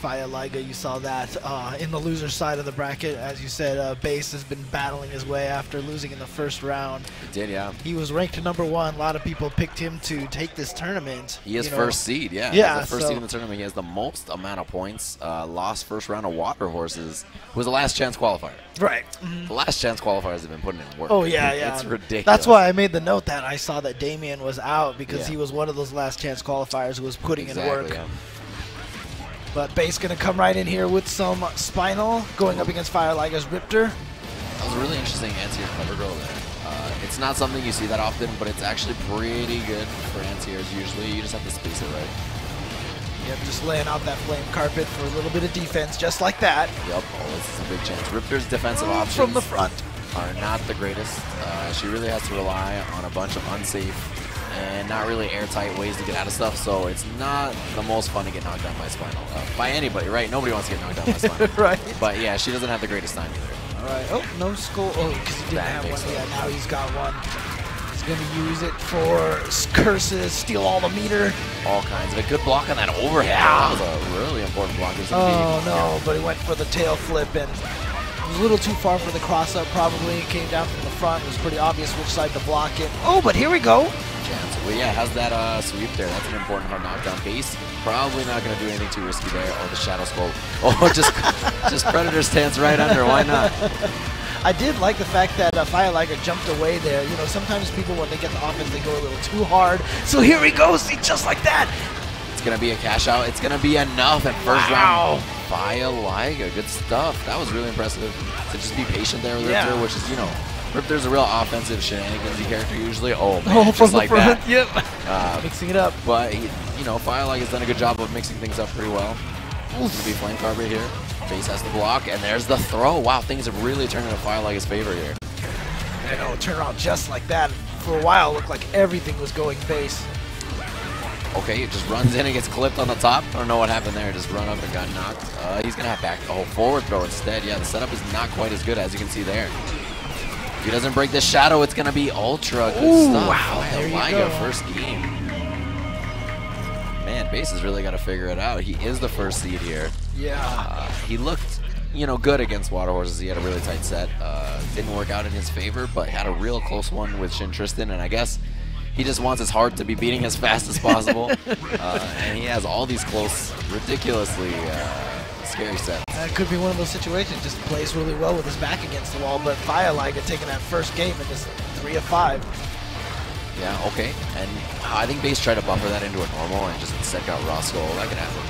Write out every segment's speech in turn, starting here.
Fiyah Liger. You saw that in the loser side of the bracket. As you said, Base has been battling his way after losing in the first round. He did, yeah. He was ranked #1. A lot of people picked him to take this tournament. He is first seed, yeah. Yeah, he's the first seed in the tournament. He has the most amount of points. Lost first round of Water Horses, who was the last chance qualifier. Right. The last chance qualifiers have been putting in work. Oh, yeah, yeah. It's ridiculous. That's why I made the note that I saw that Damien was out because Yeah. he was one of those last chance qualifiers who was putting in work. Yeah. But Base going to come right in here with some Spinal going up against Fiyah Liger's Riptor. That was a really interesting anti-air clever girl there. It's not something you see that often, but it's actually pretty good for anti-airs usually. You just have to space it right. Yep, just laying out that flame carpet for a little bit of defense, just like that. Yep, oh, this is a big chance. Riptor's defensive options from the front are not the greatest. She really has to rely on a bunch of unsafe and not really airtight ways to get out of stuff, so it's not the most fun to get knocked down by Spinal. By anybody, right? Nobody wants to get knocked down by Spinal. Right. But yeah, she doesn't have the greatest time either. All right. Oh, no skull. Oh, because he didn't have one. Yeah, now he's got one. He's going to use it for curses, steal all the meter. All kinds of it. Good block on that overhead. Yeah. That was a really important block. Oh, no, but he went for the tail flip and it was a little too far for the cross-up probably. Came down from the front. It was pretty obvious which side to block it. Oh, but here we go. Chance. Well, yeah, has that sweep there. That's an important hard knockdown. Base probably not going to do anything too risky there. Oh, the Shadow Scope. Oh, just Predator stance right under. Why not? I did like the fact that Fiyah Liger jumped away there. You know, sometimes people, when they get the offense, they go a little too hard. So here he goes, see, just like that. It's going to be a cash out. It's going to be enough at first round. Fiyah Liger, good stuff. That was really impressive. To just be patient there with Riptor, which is, you know, Riptor's a real offensive shenanigans character usually. Oh, man, from just like the front. that. Yep. Mixing it up. But, you know, Fiyah Liger's done a good job of mixing things up pretty well. It's going to be flame card right here. Base has to block, and there's the throw. Wow, things have really turned into Fiyah Liger's favor here. I know, turn around just like that. For a while, it looked like everything was going Base. Okay, it just runs in and gets clipped on the top. I don't know what happened there. Just run up and got knocked. He's going to have back forward throw instead. Yeah, the setup is not quite as good as you can see there. If he doesn't break this shadow, it's going to be ultra good stuff. Wow, there you Liger, go. first game. Man, Base has really got to figure it out. He is the first seed here. Yeah. He looked, you know, good against Water Horses. He had a really tight set. Didn't work out in his favor, but had a real close one with Shin Tristan, and I guess he just wants his heart to be beating as fast as possible. And he has all these close, ridiculously scary sets. That could be one of those situations. Just plays really well with his back against the wall, but Fiyah Liger taking that first game and just 3 of 5. Yeah, okay. And I think Base tried to buffer that into a normal and just instead got raw skull. That could happen.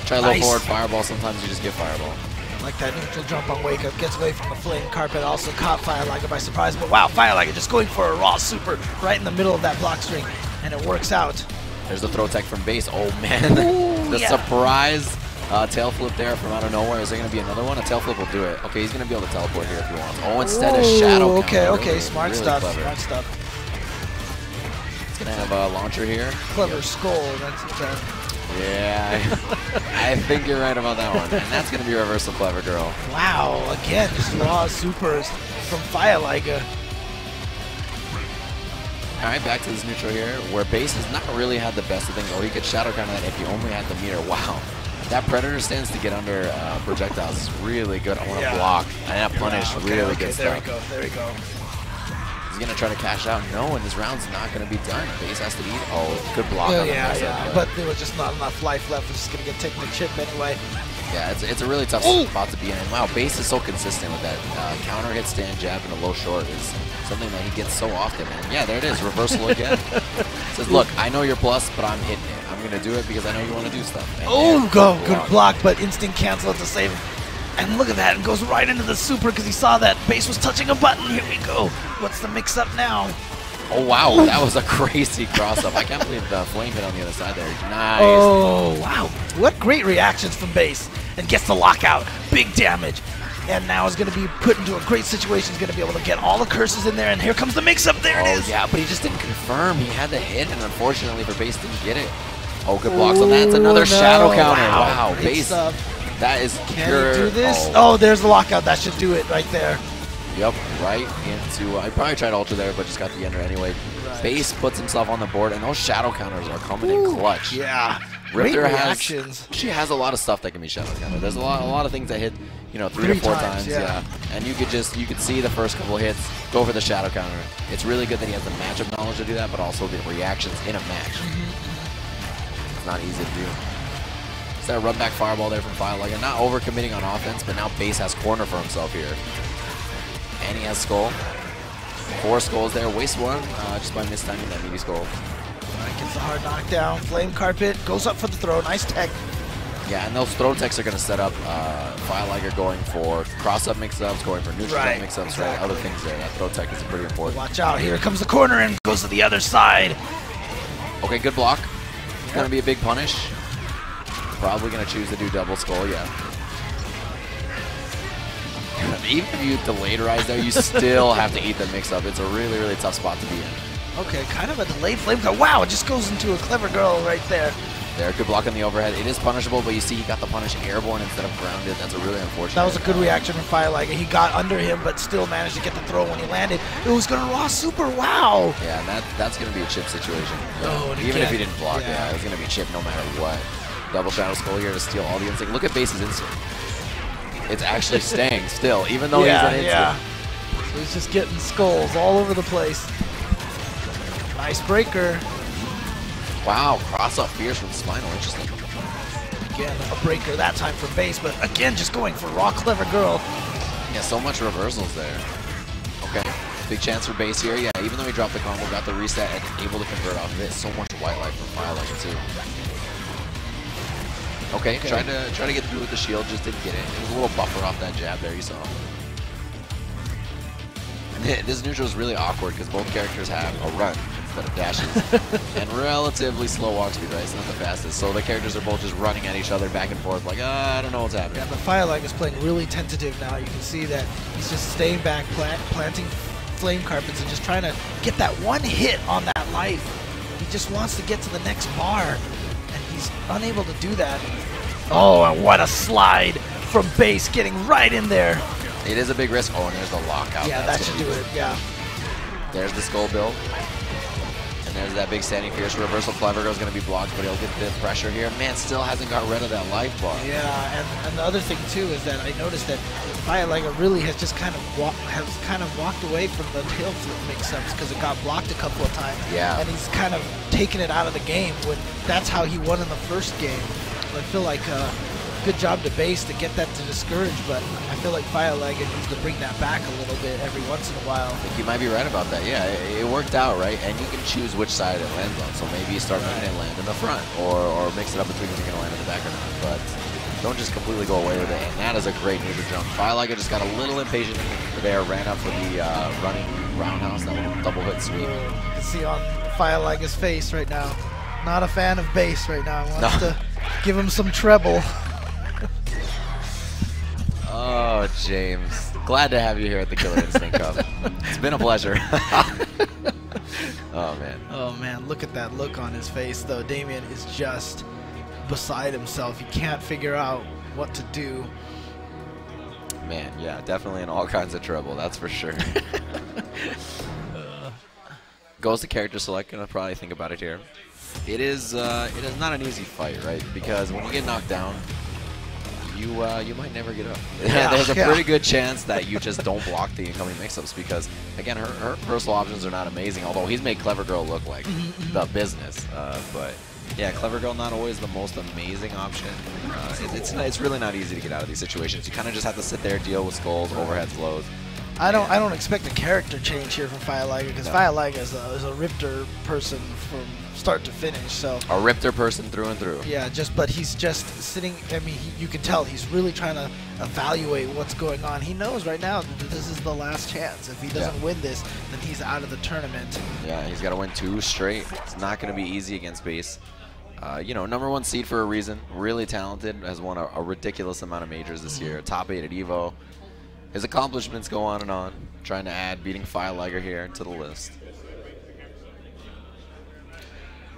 Try low forward fireball. Sometimes you just get fireball. Like that neutral jump on wake up, gets away from the flame carpet, also caught Fiyah Liger by surprise. But wow, Fiyah Liger just going for a raw super right in the middle of that block string, and it works out. There's the throw tech from Base. Oh man, Ooh, the surprise tail flip there from out of nowhere. Is there going to be another one? A tail flip will do it. Okay, he's going to be able to teleport here if he wants. Oh, instead of shadow. Okay, counter. okay, Really, smart really stuff. Clever. Smart stuff. It's going to have a launcher here. Clever skull. That's it. Yeah, I think you're right about that one. And that's going to be reversal clever girl. Wow, again, just raw supers from Fiyah Liger. All right, back to this neutral here, where Base has not really had the best of things. Oh, he could shadow counter that if he only had the meter. Wow. That Predator stance to get under projectiles is really good. I want to block. And that punish, really good stuff. There we go, there we go. He's going to try to cash out. No, and this round's not going to be done. Base has to eat. Oh, good block Yeah, on the yeah. But there was just not enough life left. We're just going to get taken the chip anyway. Yeah, it's a really tough spot to be in. And wow, Base is so consistent with that. Counter hit, stand, jab, and a low short is something that he gets so often. And yeah, there it is. Reversal again. Says, look, I know you're plus, but I'm hitting it. I'm going to do it because I know you want to do stuff. And Good block, but instant cancel at the same. And look at that, it goes right into the super because he saw that Base was touching a button. Here we go. What's the mix-up now? Oh, wow, that was a crazy cross-up. I can't believe the flame hit on the other side there. Nice. Oh, wow. What great reactions from Base. And gets the lockout. Big damage. And now is going to be put into a great situation. He's going to be able to get all the curses in there. And here comes the mix-up. There it is. Yeah, but he just didn't confirm. He had the hit, and unfortunately for Base, didn't get it. Oh, good blocks on that. It's another shadow counter. Wow, Base. That is Can he do this? Oh, there's the lockout. That should do it right there. Yep, right into... I probably tried Ultra there, but just got the ender anyway. Right. Base puts himself on the board, and those shadow counters are coming in clutch. Yeah. Great Riptor reactions. she has a lot of stuff that can be shadow countered. There's a lot of things that hit, you know, 3 to 4 times. Yeah. And you could see the first couple of hits go for the shadow counter. It's really good that he has the matchup knowledge to do that, but also the reactions in a match. It's not easy to do. It's that run back fireball there from Fiyah Liger. Not overcommitting on offense, but now Base has corner for himself here. And he has Skull. 4 skulls there. Waste 1 just by mistiming that meaty Skull. Gets a hard knockdown. Flame Carpet goes up for the throw. Nice tech. Yeah, and those throw techs are going to set up Fiyah Liger going for cross-up mix-ups, going for neutral mix-ups, exactly. right? Other things there. That throw tech is pretty important. Watch out. Here comes the corner and goes to the other side. Okay, good block. It's going to be a big punish. Probably going to choose to do double skull, yeah. Even if you delayed rise there, you still have to eat the mix-up. It's a really, really tough spot to be in. Okay, kind of a delayed flame cut. Wow, it just goes into a clever girl right there. There, good block on the overhead. It is punishable, but you see he got the punish airborne instead of grounded. That's a really unfortunate. That was a good reaction from Fiyah Liger. He got under him, but still managed to get the throw when he landed. It was going to raw super. Wow. Yeah, and that's going to be a chip situation. Oh, and even if he didn't block, yeah, it's going to be chip no matter what. Double shadow skull here to steal all the instinct. Look at Base's instinct. It's actually staying still, even though he's an instant. Yeah. So he's just getting skulls all over the place. Nice breaker. Wow, cross-up fierce from Spinal. Interesting. Again, a breaker that time for Base, but again, just going for raw clever girl. Yeah, so much reversals there. Okay, big chance for Base here. Yeah, even though he dropped the combo, got the reset, and able to convert off of it. So much white light from Fiyah Liger too. Okay, tried to get through with the shield, just didn't get it. It was a little buffer off that jab there, you saw. This neutral is really awkward because both characters have a run instead of dashes and relatively slow walk speed, right? It's not the fastest. So the characters are both just running at each other back and forth like, I don't know what's happening. Yeah, but Fiyah Liger is playing really tentative now. You can see that he's just staying back, planting flame carpets and just trying to get that one hit on that life. He just wants to get to the next bar, and he's unable to do that. Oh, and what a slide from Base, getting right in there. It is a big risk. Oh, and there's the lockout. Yeah, that should do it, yeah. There's the skull build. And there's that big standing fierce reversal. Clever Girl's going to be blocked, but he'll get the pressure here. Man, still hasn't got rid of that life bar. Yeah, and the other thing too is that I noticed that Fiyah Liger really has just kind of walked away from the tail flip mix-ups because it got blocked a couple of times. Yeah. And he's kind of taken it out of the game when that's how he won in the first game. I feel like good job to Base to get that to discourage, but I feel like Fiyah Liger needs to bring that back a little bit every once in a while. I think you might be right about that. Yeah, it worked out, right? And you can choose which side it lands on. So maybe you start making it land in the front, or mix it up between if you're going to land in the back or not. But don't just completely go away with it. And that is a great neutral jump. Fiyah Liger just got a little impatient there, ran up for the running roundhouse, that little double hit sweep. You can see on Fiyah Liger's face right now. Not a fan of Base right now. Wants to give him some treble. Oh, James. Glad to have you here at the Killer Instinct Cup. It's been a pleasure. Oh, man. Oh, man. Look at that look on his face, though. Damien is just beside himself. He can't figure out what to do. Man, yeah, definitely in all kinds of trouble. That's for sure. Goes to character select. Gonna probably think about it here. It is not an easy fight, right? Because when you get knocked down, you might never get up. Yeah, There's a pretty good chance that you just don't block the incoming mix-ups because, again, her personal options are not amazing, although he's made Clever Girl look like the business. But, yeah, Clever Girl not always the most amazing option. It's really not easy to get out of these situations. You kind of just have to sit there, deal with skulls, overheads, lows. I don't expect a character change here from Fiyah Liger because Fiyah Liger is a Riptor person from start to finish. So a Riptor person through and through. Yeah, but he's just sitting. I mean, you can tell he's really trying to evaluate what's going on. He knows right now that this is the last chance. If he doesn't win this, then he's out of the tournament. Yeah, he's got to win 2 straight. It's not going to be easy against Base. You know, #1 seed for a reason. Really talented. Has won a ridiculous amount of majors this year. Top 8 at Evo. His accomplishments go on and on. Trying to add beating Fiyah Liger here to the list.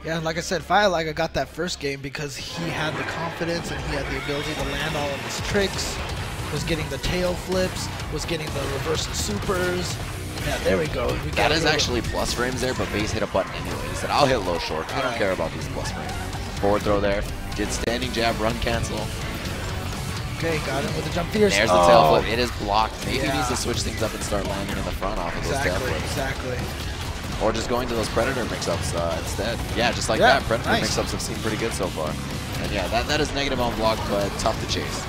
Yeah, like I said, Fiyah Liger got that first game because he had the confidence and he had the ability to land all of his tricks, was getting the tail flips, was getting the reversal supers. Yeah, there we go. That is actually plus frames there, but Base hit a button anyway. He said, I'll hit low short. I don't care about these plus frames. forward throw there. Did standing jab, run cancel. Okay, got him with the jump fierce. There's the tail flip. It is blocked. Maybe he Yeah. needs to switch things up and start landing in the front off of those tail flips. Exactly. Or just going to those Predator mix-ups instead. Yeah, just like Yeah, that. Predator nice. mix-ups have seemed pretty good so far. And yeah, that is negative on block, but tough to chase.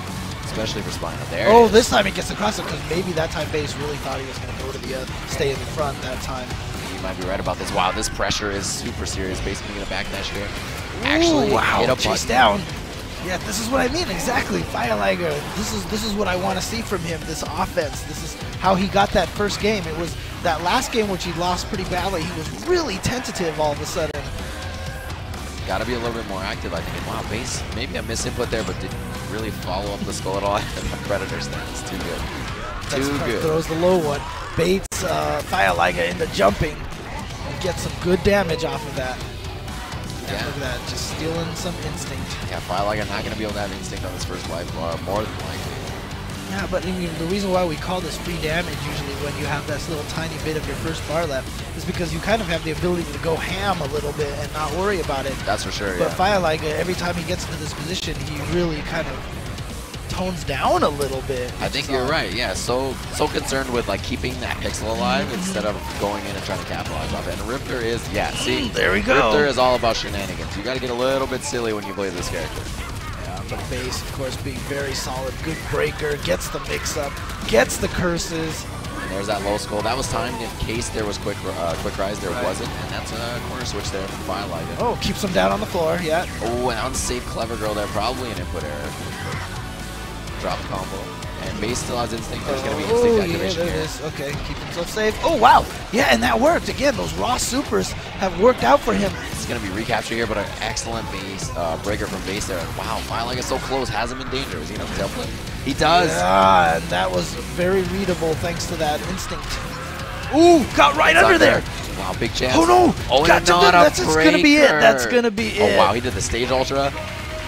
Especially for Spinal. There Oh, it is. this time he gets across it because maybe that time Base really thought he was going to go to the stay in the front that time. You might be right about this. Wow, this pressure is super serious. Base making a backdash here. Actually, Ooh, wow, hit a chase button. down. Yeah, this is what I mean, exactly. Fiyah Liger, this is what I want to see from him, this offense. This is how he got that first game. It was that last game which he lost pretty badly. He was really tentative all of a sudden. Got to be a little bit more active, I think. And wow, Base, maybe a misinput there, but didn't really follow up the skull at all. And the Predator stance, too good. Too good. Throws the low one. Baits Fiyah Liger into jumping and gets some good damage off of that. Yeah. Look at that, just stealing some instinct. Yeah, Fiyah Liger not going to be able to have instinct on this first life bar, more than likely. Yeah, but I mean, the reason why we call this free damage usually when you have this little tiny bit of your first bar left is because you kind of have the ability to go ham a little bit and not worry about it. That's for sure, But yeah. Fiyah Liger, every time he gets into this position, he really kind of tones down a little bit. I think you're right, yeah. So concerned with like keeping that pixel alive instead of going in and trying to capitalize off it. And Riptor is, yeah, see, there we go. Riptor is all about shenanigans. You got to get a little bit silly when you play this character. Yeah, but Base, of course, being very solid, good breaker, gets the mix-up, gets the curses. And there's that low skull. That was timed in case there was quick rise. There wasn't, and that's a corner switch there from Fiyah Liger. Oh, keeps him down on the floor, yeah. Oh, an unsafe clever girl there. Probably an input error. Drop combo. And Base still has instinct. There's going to be instinct activation there here. it is. Okay, keep himself safe. Oh, wow. Yeah, and that worked. Again, those raw supers have worked out for him. It's going to be recapture here, but an excellent base breaker from Base there. And wow, Fiyah Liger is so close. Has him in danger. Is he going to tail flip? He does. Yeah, and that was very readable thanks to that instinct. Ooh, got right under there. Wow, big chance. Oh, no. Oh, Got to not that's a just going to be it. That's going to be it. Oh, wow, he did the stage ultra.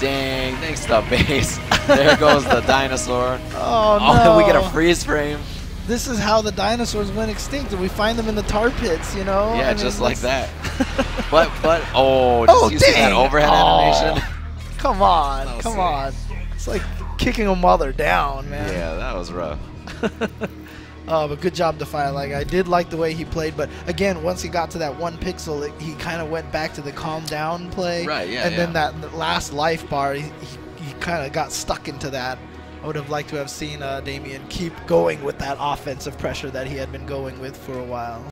Dang, thanks to Base. There goes the dinosaur. Oh, no. Oh, we get a freeze frame. This is how the dinosaurs went extinct, and we find them in the tar pits, you know? Yeah, I mean, just like that's- that. but, oh, just you see that overhead animation? Come on, So come sick. on. It's like kicking them while they're down, man. Yeah, that was rough. Oh, but good job to Fiyah Liger. I did like the way he played, but again, once he got to that one pixel, he kind of went back to the calm down play. Right, yeah, And then that last life bar, he kind of got stuck into that. I would have liked to have seen Damien keep going with that offensive pressure that he had been going with for a while.